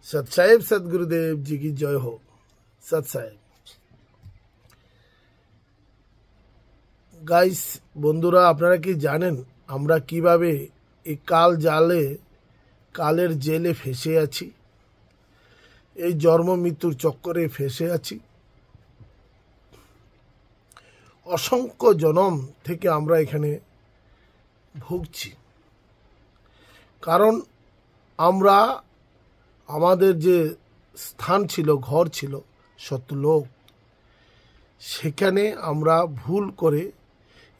सत साहेब सदगुरुदेव जी की जय हो। सत साहेब গাইস বন্ধুরা, আপনারা কি জানেন আমরা কিভাবে এই কালের জেলে ফেসে আছি, এই জন্ম মৃত্যুর চক্করে ফেসে আছি। অসংখ্য জনম থেকে আমরা এখানে ভুগছি, কারণ আমরা আমাদের যে স্থান ছিল, ঘর ছিল সত্যলোক, সেখানে আমরা ভুল করে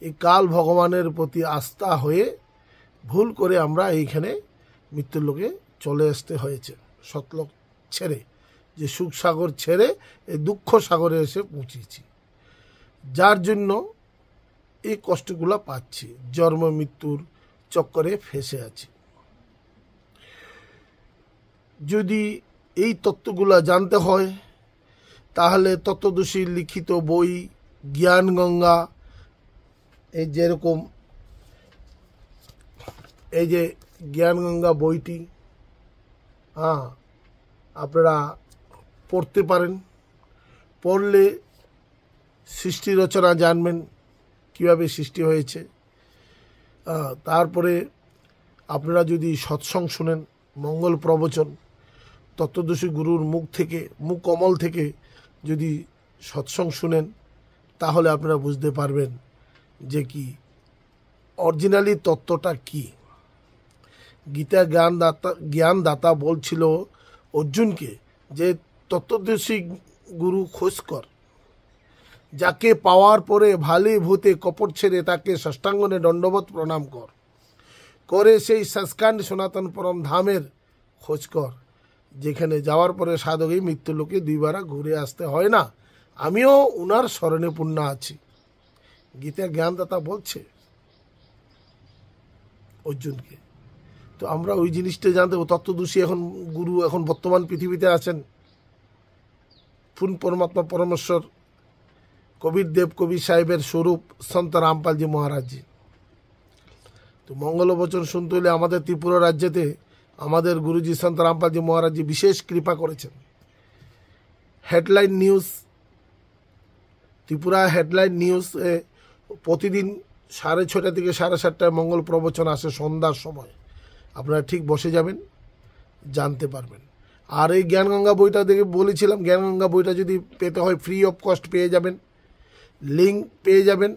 এই কাল ভগবানের প্রতি আস্থা হয়ে ভুল করে আমরা এইখানে মৃত্যুর লোকে চলে আসতে হয়েছে। সত্যলোক ছেড়ে, যে সুখ সাগর ছেড়ে এই দুঃখ সাগরে এসে পৌঁছেছি, যার জন্য এই কষ্টগুলো পাচ্ছি, জন্ম মৃত্যুর চক্করে ফেসে আছি। যদি এই তত্ত্বগুলো জানতে হয় তাহলে তত্ত্বদর্শীর লিখিত বই জ্ঞান গঙ্গা, এই যেরকম এই যে জ্ঞান গঙ্গা বইটি আপনারা পড়তে পারেন। পড়লে সৃষ্টি রচনা জানবেন, কিভাবে সৃষ্টি হয়েছে। তারপরে আপনারা যদি সৎসঙ্গ শুনেন, মঙ্গল প্রবচন, তত্ত্বদর্শী গুরুর মুখ কমল থেকে যদি সৎসঙ্গ শুনেন, তাহলে আপনারা বুঝতে পারবেন যে কি অরিজিনালি তত্ত্বটা কি। গীতা জ্ঞানদাতা বলছিল অর্জুনকে যে তত্ত্বদর্শী গুরু খোঁজ কর, যাকে পাওয়ার পরে ভালে ভূতে কপট ছেড়ে তাকে ষষ্ঠাঙ্গনে দণ্ডবত প্রণাম করে সেই সস্কান্ড সনাতন পরম ধামের খোঁজ কর, যেখানে যাওয়ার পরে সাধকই মৃত্যু লোকে দুইবার ঘুরে আসতে হয় না। আমিও উনার স্মরণে পূর্ণ আছি। গীতা জ্ঞানদাতা বলছে অর্জুনকে। তো আমরা ওই জিনিসটা জানতে, তত্ত্বদর্শী এখন গুরু এখন বর্তমান পৃথিবীতে আছেন, পূর্ণ পরমাত্মা পরমেশ্বর কবির সাহেবের স্বরূপ সন্ত রামপালজি মহারাজজি। তো মঙ্গল বচন শুনতে হলে আমাদের ত্রিপুরা রাজ্যেতে আমাদের গুরুজি সন্ত রামপালজি মহারাজজি বিশেষ কৃপা করেছেন। Headline news, Tripura headline news প্রতিদিন 6:30 থেকে 7:30 মঙ্গল প্রবচন আসে সন্ধ্যার সময়। আপনারা ঠিক বসে যাবেন, জানতে পারবেন। আর এই জ্ঞানগঙ্গা বইটা দেখে বলেছিলাম, জ্ঞানগঙ্গা বইটা যদি পেতে হয় ফ্রি অফ কস্ট পেয়ে যাবেন, লিঙ্ক পেয়ে যাবেন,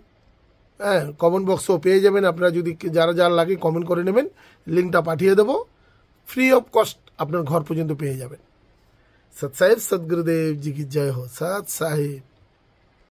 কমেন্ট বক্সও পেয়ে যাবেন। আপনারা যদি যারা লাগে কমেন্ট করে নেবেন, লিঙ্কটা পাঠিয়ে দেবো, ফ্রি অফ কস্ট আপনার ঘর পর্যন্ত পেয়ে যাবেন। সৎ সাহেব সদগুরুদেব জি কি জয় হো। সৎ সাহেব।